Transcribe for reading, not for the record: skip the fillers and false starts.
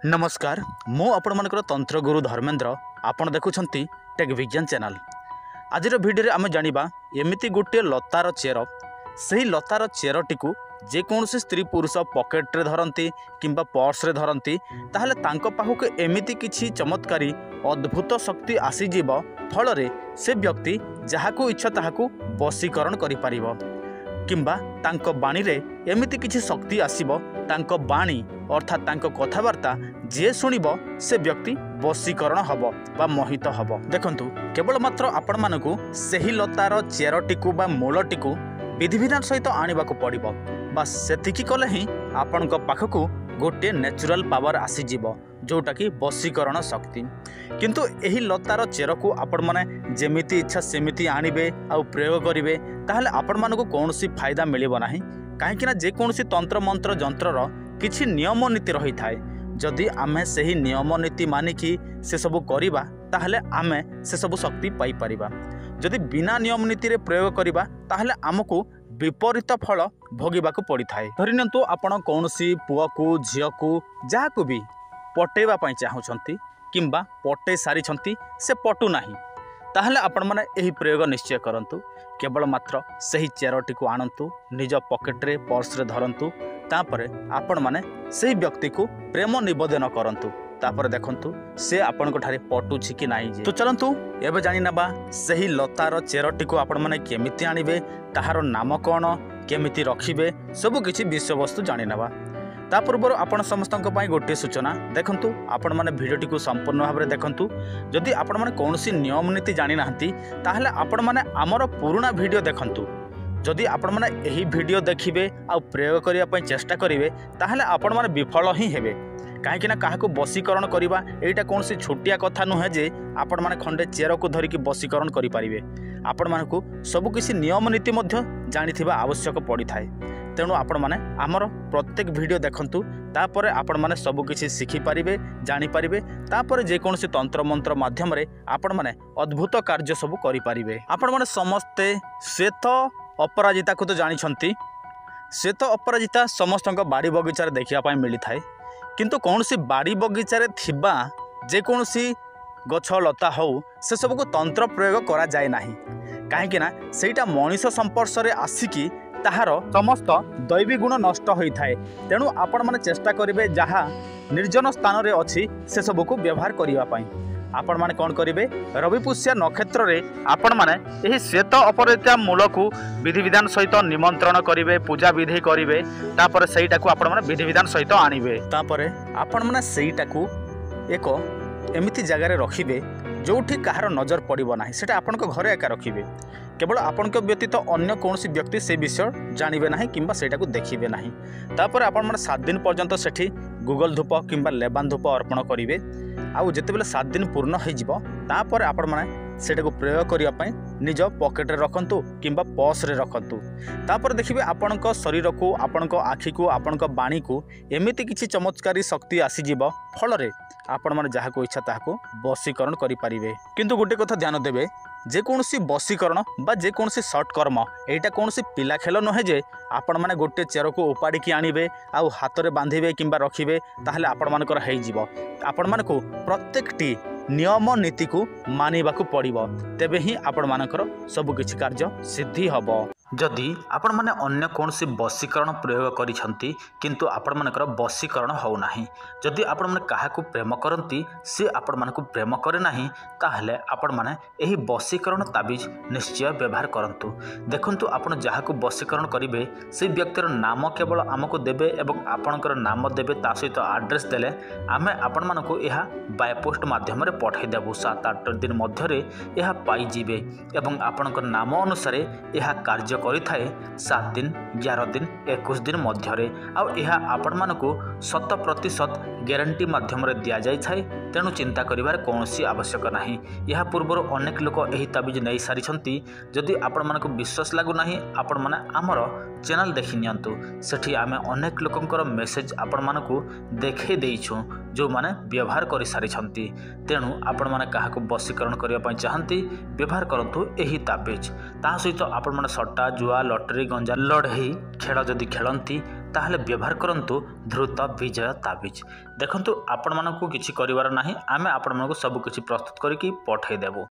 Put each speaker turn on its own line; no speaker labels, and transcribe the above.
नमस्कार मु आपणमानकर तंत्रगुरु धर्मेंद्र आपण देखुछंती टेक विज्ञान चैनल। आज भिडियो आम जानिबा एमिति गोटे लतार चेर सही लतार चेरटी को जेकोसी स्त्री पुरुष पॉकेट रे धरती किंबा पर्स रे धरती ताहले तांको पाखक एमिति किछि चमत्कारी अद्भुत शक्ति आसीजीव फल रे से व्यक्ति जहाकू इच्छा ताहाकू वशीकरण करि पारिबो किंबा तांको बाणी रे एमिति किछि शक्ति आसीबो तांको बाणी अर्थात तांको कथबार्ता जे सुनिबो से व्यक्ति वशीकरण हबो बा मोहित हबो। देखंतु केवल मात्र आपण मानकू सही लतार चेरटी को बा मूलटी को विधि विधान सहित आनिबाकू पड़िबो बस सेतिकी कले ही आपण को पाखकू गोटे नेचुरल पावर आसीजीवो जोटा कि वशीकरण शक्ति। किंतु एही लतार चेर को आपण माने जेमिति इच्छा सेमिति आनिबे आ प्रयोग करिवे ताहले आपण मानकू कोनोसी फायदा मिलिबो नाही। काहेकि ना जे कोनोसी तंत्र मंत्र जंत्रर किछि नियम नीति रही थाए जदि आमे सही नियम नीति मानिकी से सबु करिबा ताहले आमे से सबु शक्ति पाई परिबा। जदि बिना नियम नीति रे प्रयोग करिबा ताहले आमको विपरीत फल भोगिबाकू पड़ी थाए। धरिनियंतु आपण कोनोसी पुआ को झियो को जाहाकू भी पटेवा पई चाहुछंती किंबा पटे सारिछंती से पटु नाही ताहले आपण माने एही प्रयोग निश्चय करंतु। केवल मात्र सही चेरटी को आणंतु निज पॉकेट रे पर्स रे धरंतु तापरे आपण माने सही व्यक्ति को प्रेम निवेदन करंतु तापर देखंतु से आपण को ठारे पटुछि कि नाही जे। तो चलंतु एबे जानि नबा सही लतार चेरटी को आपण माने केमिति आनिबे ताहार नाम कोन केमिति रखिबे सब किछि विषय वस्तु जानि नबा। ता पूर्व आपण समस्तक पई गोटे सूचना देखंतु आपण माने भिडियोटी को संपूर्ण भाव में देखंतु। जदि आपण माने कोनोसी नियम नीति जानि नाहंती ताहले आपण माने हमर पुराना भिडियो देखंतु। जदि आपण माने एही भिडियो देखिबे आ प्रयोग करिया पई चेष्टा करिवे ताहले आपण माने विफल ही हेबे। काहेकि ना काहाकू वशीकरण करिबा एटा कोनोसी छोटिया कथा नुहे जे आपण माने खंडे चेर को धरिकी वशीकरण करि पारिबे। आपण मानकू सब किछि नियम नीति मध्य जानिथिबा आवश्यक पड़ी थाए। तेणु आपण माने आमर प्रत्येक वीडियो देखंतु तापरे आपण माने सब किछि शिखि पारिबे जानि पारिबे तापरे जे कोनोसी तंत्र मंत्र माध्यम रे आपण माने अद्भुत कार्य सब करि पारिबे। आपण माने समस्ते श्वेत अपराजिता को तो जानि छंती। श्वेत अपराजिता समस्तक बाड़ी बगीचा देखिया पाई मिली थाए किंतु कोनोसी बाड़ी बगीचा रे थिबा जे कोनोसी गछ लता हो से सब को तंत्र प्रयोग करा जाय नाही। काहेकि ना सेटा मनीष संपर्श रे आसिकी ताहार समस्त दैवी गुण नष्ट होता है। तेणु आपण माने चेष्टा करिवे जहाँ निर्जन स्थान रे अछि से सब को व्यवहार करिवा पाई। आपण माने कोन करिवे रविपुष्या नक्षत्र रे आपण माने एही श्वेत अपराजिता मूल को विधि विधान सहित निमंत्रण करिवे पूजा विधि करिवे तापर सेईटा को आपण माने विधि विधान सहित आनिवे। तापर आपण माने सेईटा को एक एमिति जगह रे रखिबे जोठी कहार नजर पड़िबो नाही। सेटा आपण को घरे एका रखिबे केवल आपण के व्यतीत अन्य कौनसी व्यक्ति से विषय जानवे ना कि देखिए ना। तापर आपण माने 7 दिन पर्यंत सेठी गूगल धूप किंबा लेबान धूप अर्पण करेंगे। आउ जितेबाला 7 दिन पूर्ण होपर आपण माने सेटा को प्रयोग करिया पई निज पॉकेट रे रखंतु किंबा पर्स रे रखंतु। तापर देखिबे आपण को शरीर को आपण को आखि को आपण को बाणी को एमिति किछि चमत्कारी शक्ति आसीजीव फल रे आपण माने जहा को इच्छा ताहा को वशीकरण करि पारिबे। किंतु गोटे कथा ध्यान देबे जेकोसी वशीकरण बा जेकोसी शॉर्ट कर्म एटा कोनसी पिला खेल नुहे जे आपण माने गोटे चेर को उपाड़ी की आनिबे आउ हाथ रे बांधिबे किंबा रखिबे ताहले आपण मानकर हेइ जीवो। आपण मानको प्रत्येकटी नियम नीति को मानिबाकू पड़िबो तेबे ही आपण मानकर सब किछि कार्य सिद्धि हबो। जदि आपण माने अन्य कोनसी वशीकरण प्रयोग करिसंती किंतु आपण मानकर वशीकरण हो नाही जदि आपण माने काहाकू प्रेम करंती से आपण मानकू प्रेम करे नाही ताहले आपण माने एही वशीकरण ताबिज निश्चय व्यवहार करंतु। देखंतु आपण जहाकू वशीकरण करिवे से व्यक्तिर नाम केवल आमको देबे एवं आपणकर नाम देबे ता सहित एड्रेस देले आमे आपण मानकू एहा बाय पोस्ट माध्यम रे पठाई देबु। 7-8 दिन मध्य रे एहा पाई जीवे एवं आपणकर नाम अनुसार एहा कार्य करि थाए 7 दिन 11 दिन 21 दिन मध्य आ आपण मानकू 100% ग्यारंटी माध्यम रे दिया जाय थाए। तेणु चिंता करिवार कोनोसी आवश्यक नाही। यह पूर्व अनेक लोक एही ताबिज नै सारिछंती। जदि आपण मानकू विश्वास लागु नाही आपण माने हमर चैनल देखि नियंतु सेठी आमे अनेक लोकंकर मेसेज आपण मानकू देखै देइछु ଯେଉଁମାନେ ବ୍ୟବହାର କରିସାରିଛନ୍ତି। ତେଣୁ ଆପଣମାନେ କାହାକୁ ବଶୀକରଣ କରିବା ପାଇଁ ଚାହାନ୍ତି ବ୍ୟବହାର କରନ୍ତୁ ଏହି ତାବିଜ। ତାହା ସହିତ ଆପଣମାନେ ସଟ୍ଟା, ଜୁଆ, ଲଟେରୀ, ଗଞ୍ଜା, ଲଢ଼େଇ ଖେଳ ଯଦି ଖେଳନ୍ତି ତାହେଲେ ବ୍ୟବହାର କରନ୍ତୁ ଧୃତ ବିଜୟ ତାବିଜ। ଦେଖନ୍ତୁ ଆପଣମାନଙ୍କୁ କିଛି କରିବାର ନାହିଁ, ଆମେ ଆପଣମାନଙ୍କୁ ସବୁ କିଛି ପ୍ରସ୍ତୁତ କରିକି ପଠାଇଦେବୁ।